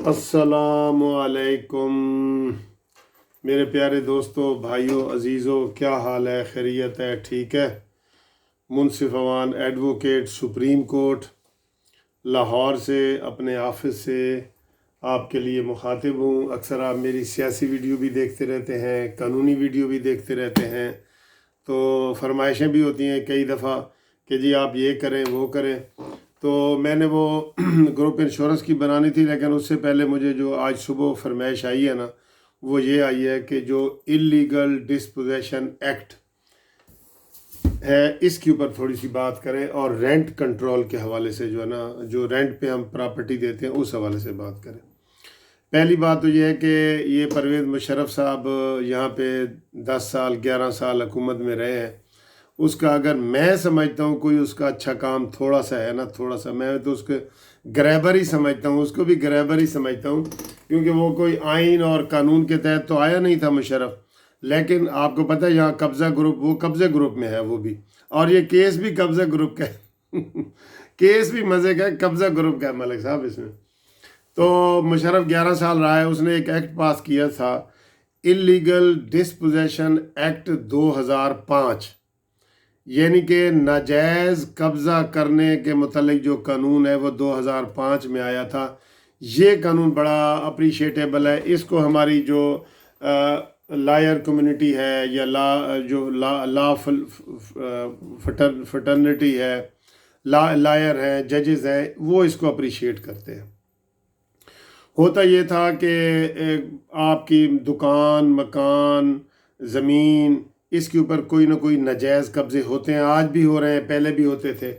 السلام علیکم میرے پیارے دوستوں، بھائیوں، عزیزوں، کیا حال ہے؟ خیریت ہے؟ ٹھیک ہے؟ Munsif Awan advocate supreme court Lahore سے اپنے آفس سے آپ کے لیے مخاطب ہوں۔ اکثر آپ میری سیاسی ویڈیو بھی دیکھتے رہتے ہیں، قانونی ویڈیو بھی دیکھتے رہتے ہیں، تو فرمائشیں بھی ہوتی ہیں کئی دفعہ کہ جی آپ یہ کریں وہ کریں۔ تو میں نے وہ گروپ انشورنس کی بنانی تھی، لیکن اس سے پہلے مجھے جو آج صبح فرمائش آئی ہے نا، وہ یہ آئی ہے کہ جو اللیگل ڈسپوزیشن ایکٹ ہے اس کے اوپر تھوڑی سی بات کریں، اور رینٹ کنٹرول کے حوالے سے جو ہے نا، جو رینٹ پہ ہم پراپرٹی دیتے ہیں اس حوالے سے بات کریں۔ پہلی بات تو یہ ہے کہ یہ پرویز مشرف صاحب یہاں پہ 10 سال 11 سال حکومت میں رہے ہیں۔ اس کا اگر میں سمجھتا ہوں کوئی اس کا اچھا کام تھوڑا سا ہے نا، تھوڑا سا، میں تو اس کو گریبر ہی سمجھتا ہوں، اس کو بھی گریبر ہی سمجھتا ہوں، کیونکہ وہ کوئی آئین اور قانون کے تحت تو آیا نہیں تھا مشرف۔ لیکن آپ کو پتہ ہے یہاں قبضہ گروپ، وہ قبضہ گروپ میں ہے وہ بھی، اور یہ کیس بھی قبضہ گروپ کا ہے کیس بھی مزے کا ہے، قبضہ گروپ کا ہے ملک صاحب اس میں۔ تو مشرف 11 سال رہا ہے، اس نے ایک ایکٹ پاس کیا تھا، اللیگل ڈسپوزیشن ایکٹ 2005، یعنی کہ ناجائز قبضہ کرنے کے متعلق جو قانون ہے وہ 2005 میں آیا تھا۔ یہ قانون بڑا اپریشیٹیبل ہے، اس کو ہماری جو لائر کمیونٹی ہے یا لا فٹرنیٹی ہے، لائر ہیں، ججز ہیں، وہ اس کو اپریشیٹ کرتے ہیں۔ ہوتا یہ تھا کہ آپ کی دکان، مکان، زمین، اس کے اوپر کوئی نہ کوئی ناجائز قبضے ہوتے ہیں، آج بھی ہو رہے ہیں، پہلے بھی ہوتے تھے،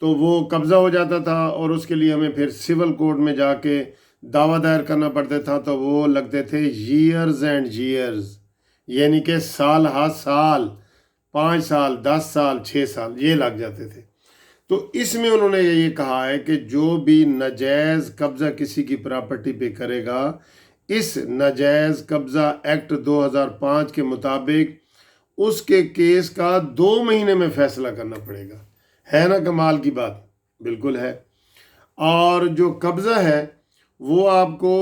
تو وہ قبضہ ہو جاتا تھا، اور اس کے لیے ہمیں پھر سول کورٹ میں جا کے دعویٰ دائر کرنا پڑتا تھا، تو وہ لگتے تھے ایئرز اینڈ ایئرز، یعنی کہ سال ہا سال، 5 سال، 10 سال، 6 سال یہ لگ جاتے تھے۔ تو اس میں انہوں نے یہ کہا ہے کہ جو بھی ناجائز قبضہ کسی کی پراپرٹی پہ کرے گا، اس ناجائز قبضہ ایکٹ 2005 کے مطابق اس کے کیس کا 2 مہینے میں فیصلہ کرنا پڑے گا۔ ہے نا کمال کی بات؟ بالکل ہے۔ اور جو قبضہ ہے وہ آپ کو،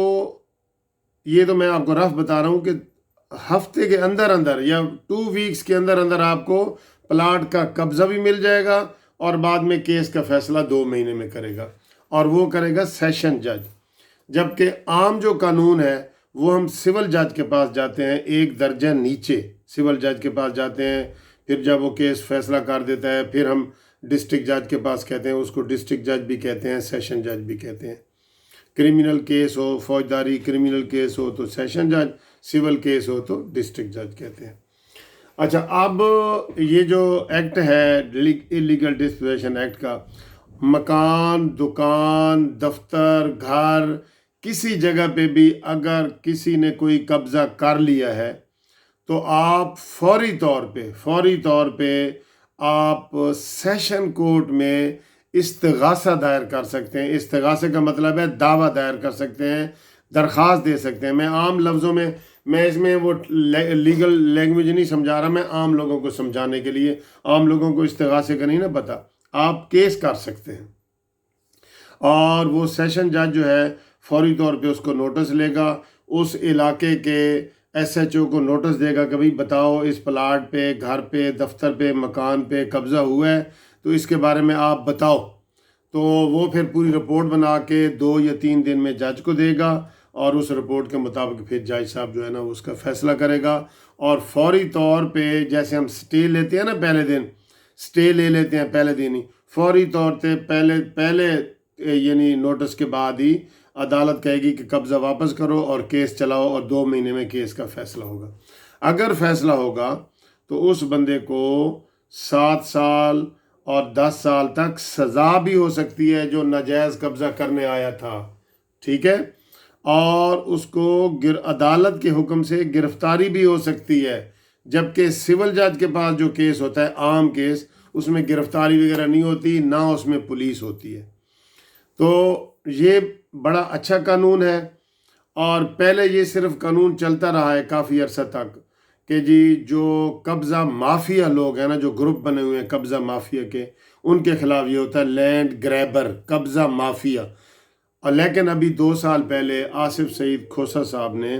یہ تو میں آپ کو رف بتا رہا ہوں کہ ہفتے کے اندر اندر یا 2 ویکس کے اندر اندر آپ کو پلاٹ کا قبضہ بھی مل جائے گا، اور بعد میں کیس کا فیصلہ 2 مہینے میں کرے گا، اور وہ کرے گا سیشن جج۔ جبکہ عام جو قانون ہے وہ ہم سول جج کے پاس جاتے ہیں، ایک درجہ نیچے سول جج کے پاس جاتے ہیں، پھر جب وہ کیس فیصلہ کر دیتا ہے پھر ہم ڈسٹرکٹ جج کے پاس کہتے ہیں، اس کو ڈسٹرکٹ جج بھی کہتے ہیں، سیشن جج بھی کہتے ہیں۔ کرمنل کیس ہو، فوجداری کرمنل کیس ہو تو سیشن جج، سول کیس ہو تو ڈسٹرکٹ جج کہتے ہیں۔ اچھا، اب یہ جو ایکٹ ہے اللیگل ڈسپوزیشن ایکٹ کا، مکان، دکان، دفتر، گھر، کسی جگہ پہ بھی اگر کسی نے کوئی قبضہ کر لیا ہے تو آپ فوری طور پہ آپ سیشن کورٹ میں استغاثہ دائر کر سکتے ہیں۔ استغاثے کا مطلب ہے دعویٰ دائر کر سکتے ہیں، درخواست دے سکتے ہیں۔ میں عام لفظوں میں اس میں وہ لیگل لینگویج نہیں سمجھا رہا، میں عام لوگوں کو سمجھانے کے لیے، عام لوگوں کو استغاثے کا نہیں نا پتہ، آپ کیس کر سکتے ہیں، اور وہ سیشن جج جو ہے فوری طور پہ اس کو نوٹس لے گا، اس علاقے کے ایس ایچ او کو نوٹس دے گا کہ بھائی بتاؤ اس پلاٹ پہ، گھر پہ، دفتر پہ، مکان پہ قبضہ ہوا ہے، تو اس کے بارے میں آپ بتاؤ۔ تو وہ پھر پوری رپورٹ بنا کے 2 یا 3 دن میں جج کو دے گا، اور اس رپورٹ کے مطابق پھر جج صاحب جو ہے نا اس کا فیصلہ کرے گا، اور فوری طور پہ جیسے ہم سٹے لیتے ہیں نا، پہلے دن سٹے لے لیتے ہیں، پہلے دن ہی فوری طور پہ پہلے یعنی نوٹس کے بعد ہی عدالت کہے گی کہ قبضہ واپس کرو اور کیس چلاؤ، اور 2 مہینے میں کیس کا فیصلہ ہوگا۔ اگر فیصلہ ہوگا تو اس بندے کو 7 سال اور 10 سال تک سزا بھی ہو سکتی ہے جو ناجائز قبضہ کرنے آیا تھا، ٹھیک ہے، اور اس کو عدالت کے حکم سے گرفتاری بھی ہو سکتی ہے۔ جبکہ سول جج کے پاس جو کیس ہوتا ہے، عام کیس، اس میں گرفتاری وغیرہ نہیں ہوتی، نہ اس میں پولیس ہوتی ہے۔ تو یہ بڑا اچھا قانون ہے، اور پہلے یہ صرف قانون چلتا رہا ہے کافی عرصہ تک کہ جی جو قبضہ مافیا لوگ ہیں نا، جو گروپ بنے ہوئے ہیں قبضہ مافیا کے، ان کے خلاف یہ ہوتا ہے لینڈ گریبر، قبضہ مافیا۔ اور لیکن ابھی 2 سال پہلے آصف سعید کھوسہ صاحب نے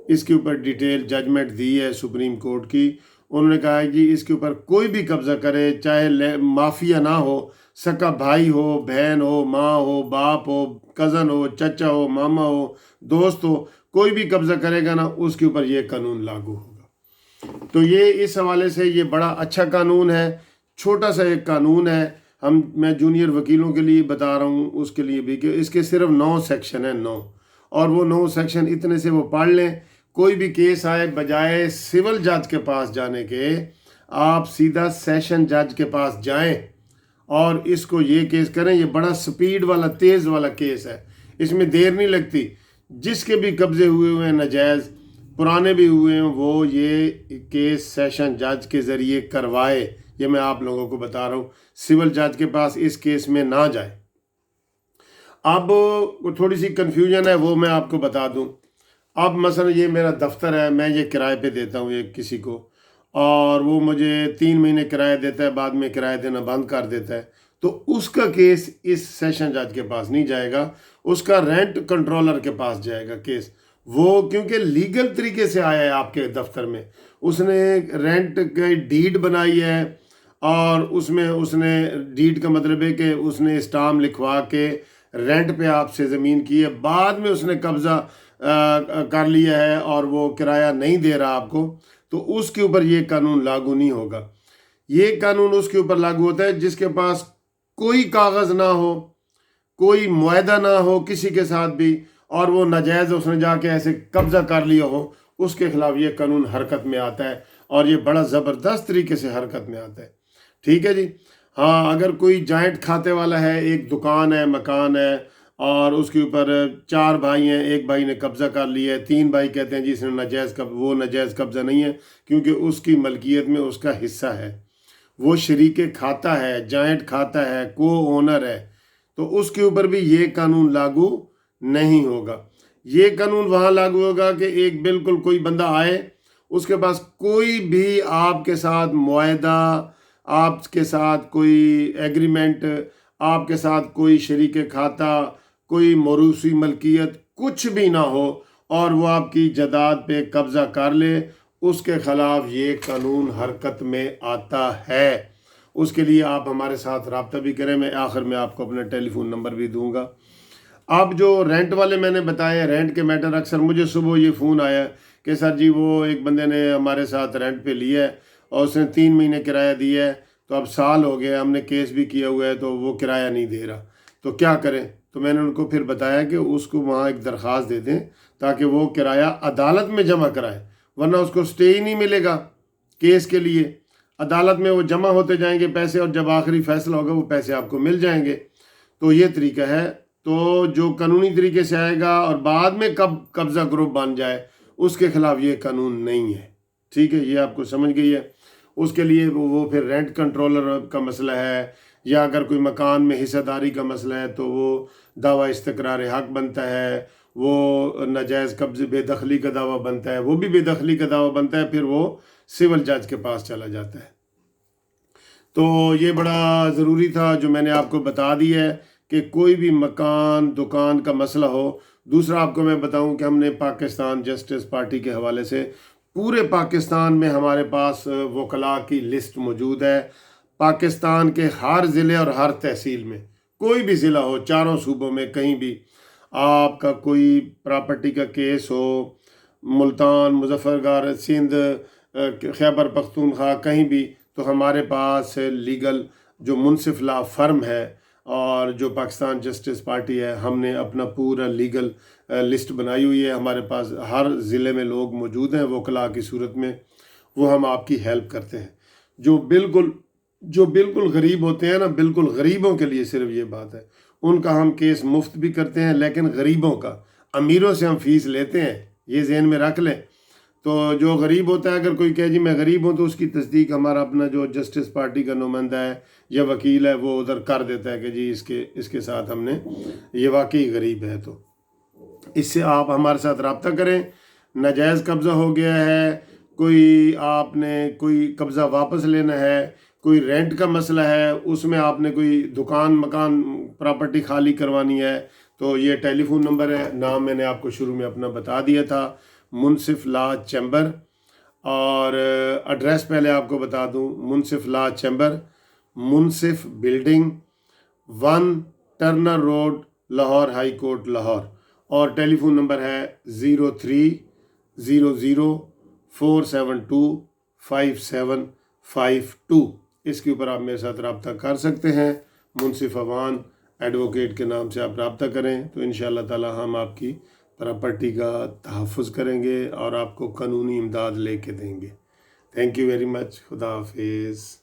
اس کے اوپر ڈیٹیل ججمنٹ دی ہے سپریم کورٹ کی. انہوں نے کہا ہے کہ اس کے اوپر کوئی بھی قبضہ کرے، چاہے مافیا نہ ہو، سکا بھائی ہو، بہن ہو، ماں ہو، باپ ہو، کزن ہو، چچا ہو، ماما ہو، دوست ہو، کوئی بھی قبضہ کرے گا نا اس کے اوپر یہ قانون لاگو ہوگا. تو یہ اس حوالے سے یہ بڑا اچھا قانون ہے. چھوٹا سا ایک قانون ہے، میں جونیئر وکیلوں کے لیے بتا رہا ہوں، اس کے لیے بھی، کہ اس کے صرف 9 سیکشن ہیں، 9. اور وہ 9 سیکشن اتنے سے وہ پڑھ لیں. کوئی بھی کیس آئے، بجائے سول جج کے پاس جانے کے آپ سیدھا سیشن جج کے پاس جائیں اور اس کو یہ کیس کریں. یہ بڑا سپیڈ والا، تیز والا کیس ہے، اس میں دیر نہیں لگتی. جس کے بھی قبضے ہوئے ہیں ناجائز، پرانے بھی ہوئے ہیں، وہ یہ کیس سیشن جج کے ذریعے کروائے. یہ میں آپ لوگوں کو بتا رہا ہوں، سول جج کے پاس اس کیس میں نہ جائے. اب تھوڑی سی کنفیوژن ہے، وہ میں آپ کو بتا دوں. اب مثلا یہ میرا دفتر ہے، میں یہ کرائے پہ دیتا ہوں ایک کسی کو، اور وہ مجھے 3 مہینے کرایہ دیتا ہے، بعد میں کرایہ دینا بند کر دیتا ہے. تو اس کا کیس اس سیشن جج کے پاس نہیں جائے گا، اس کا رینٹ کنٹرولر کے پاس جائے گا کیس. وہ کیونکہ لیگل طریقے سے آیا ہے آپ کے دفتر میں، اس نے رینٹ کی ڈیڈ بنائی ہے، اور اس میں اس نے ڈیڈ کا مطلب ہے کہ اس نے اسٹامپ لکھوا کے رینٹ پہ آپ سے زمین کی ہے، بعد میں اس نے قبضہ کر لیا ہے اور وہ کرایہ نہیں دے رہا آپ کو، تو اس کے اوپر یہ قانون لاگو نہیں ہوگا. یہ قانون اس کے اوپر لاگو ہوتا ہے جس کے پاس کوئی کاغذ نہ ہو، کوئی معاہدہ نہ ہو کسی کے ساتھ بھی، اور وہ ناجائز اس نے جا کے ایسے قبضہ کر لیا ہو، اس کے خلاف یہ قانون حرکت میں آتا ہے، اور یہ بڑا زبردست طریقے سے حرکت میں آتا ہے. ٹھیک ہے جی. ہاں، اگر کوئی جائنٹ کھاتے والا ہے، ایک دکان ہے، مکان ہے، اور اس کے اوپر 4 بھائی ہیں، ایک بھائی نے قبضہ کر لیا ہے، 3 بھائی کہتے ہیں جی اس نے وہ ناجائز قبضہ نہیں ہے، کیونکہ اس کی ملکیت میں اس کا حصہ ہے، وہ شریک کھاتا ہے، جائنٹ کھاتا ہے، کو اونر ہے. تو اس کے اوپر بھی یہ قانون لاگو نہیں ہوگا. یہ قانون وہاں لاگو ہوگا کہ ایک بالکل کوئی بندہ آئے، اس کے پاس کوئی بھی آپ کے ساتھ معاہدہ، آپ کے ساتھ کوئی ایگریمنٹ، آپ کے ساتھ کوئی شریک کھاتا، کوئی موروثی ملکیت کچھ بھی نہ ہو، اور وہ آپ کی جائیداد پہ قبضہ کر لے، اس کے خلاف یہ قانون حرکت میں آتا ہے. اس کے لیے آپ ہمارے ساتھ رابطہ بھی کریں. میں آخر میں آپ کو اپنا ٹیلی فون نمبر بھی دوں گا. اب جو رینٹ والے میں نے بتایا، رینٹ کے میٹر، اکثر مجھے صبح یہ فون آیا کہ سر جی وہ ایک بندے نے ہمارے ساتھ رینٹ پہ لیا ہے اور اس نے 3 مہینے کرایہ دیا ہے، تو اب سال ہو گیا، ہم نے کیس بھی کیا ہوا ہے، تو وہ کرایہ نہیں دے رہا، تو کیا کریں؟ تو میں نے ان کو پھر بتایا کہ اس کو وہاں ایک درخواست دے دیں تاکہ وہ کرایہ عدالت میں جمع کرائے، ورنہ اس کو سٹے ہی نہیں ملے گا کیس کے لیے. عدالت میں وہ جمع ہوتے جائیں گے پیسے، اور جب آخری فیصلہ ہوگا وہ پیسے آپ کو مل جائیں گے. تو یہ طریقہ ہے. تو جو قانونی طریقے سے آئے گا اور بعد میں کب قبضہ گروپ بن جائے، اس کے خلاف یہ قانون نہیں ہے. ٹھیک ہے، یہ آپ کو سمجھ گئی ہے. اس کے لیے وہ پھر رینٹ کنٹرولر کا مسئلہ ہے، یا اگر کوئی مکان میں حصہ داری کا مسئلہ ہے تو وہ دعویٰ استقرار حق بنتا ہے، وہ ناجائز قبضے بے دخلی کا دعویٰ بنتا ہے، وہ بھی بے دخلی کا دعویٰ بنتا ہے، پھر وہ سول جج کے پاس چلا جاتا ہے. تو یہ بڑا ضروری تھا جو میں نے آپ کو بتا دیا ہے کہ کوئی بھی مکان دکان کا مسئلہ ہو. دوسرا آپ کو میں بتاؤں کہ ہم نے پاکستان جسٹس پارٹی کے حوالے سے پورے پاکستان میں ہمارے پاس وکلاء کی لسٹ موجود ہے. پاکستان کے ہر ضلع اور ہر تحصیل میں، کوئی بھی ضلع ہو، 4 صوبوں میں کہیں بھی آپ کا کوئی پراپرٹی کا کیس ہو، ملتان، مظفر گڑھ، سندھ، خیبر پختونخوا، کہیں بھی، تو ہمارے پاس لیگل جو منصف لا فرم ہے، اور جو پاکستان جسٹس پارٹی ہے، ہم نے اپنا پورا لیگل لسٹ بنائی ہوئی ہے. ہمارے پاس ہر ضلع میں لوگ موجود ہیں وکلاء کی صورت میں، وہ ہم آپ کی ہیلپ کرتے ہیں. جو بالکل غریب ہوتے ہیں نا، بالکل غریبوں کے لیے صرف یہ بات ہے، ان کا ہم کیس مفت بھی کرتے ہیں، لیکن غریبوں کا، امیروں سے ہم فیس لیتے ہیں، یہ ذہن میں رکھ لیں. تو جو غریب ہوتا ہے، اگر کوئی کہے جی میں غریب ہوں، تو اس کی تصدیق ہمارا اپنا جو جسٹس پارٹی کا نمائندہ ہے یا وکیل ہے وہ ادھر کر دیتا ہے کہ جی اس کے ساتھ ہم نے، یہ واقعی غریب ہے. تو اس سے آپ ہمارے ساتھ رابطہ کریں. ناجائز قبضہ ہو گیا ہے، کوئی آپ نے کوئی قبضہ واپس لینا ہے، کوئی رینٹ کا مسئلہ ہے، اس میں آپ نے کوئی دکان مکان پراپرٹی خالی کروانی ہے، تو یہ ٹیلی فون نمبر ہے، نام میں نے آپ کو شروع میں اپنا بتا دیا تھا، منصف لا چیمبر، اور ایڈریس پہلے آپ کو بتا دوں، Munsif law chamber, Munsif building, 1 Turner road, Lahore high court Lahore, اور ٹیلی فون نمبر ہے 0300472572، اس کے اوپر آپ میرے ساتھ رابطہ کر سکتے ہیں۔ منصف اوان ایڈوکیٹ کے نام سے آپ رابطہ کریں تو انشاءاللہ تعالی ہم آپ کی پراپرٹی کا تحفظ کریں گے اور آپ کو قانونی امداد لے کے دیں گے۔ تھینک یو ویری مچ، خدا حافظ۔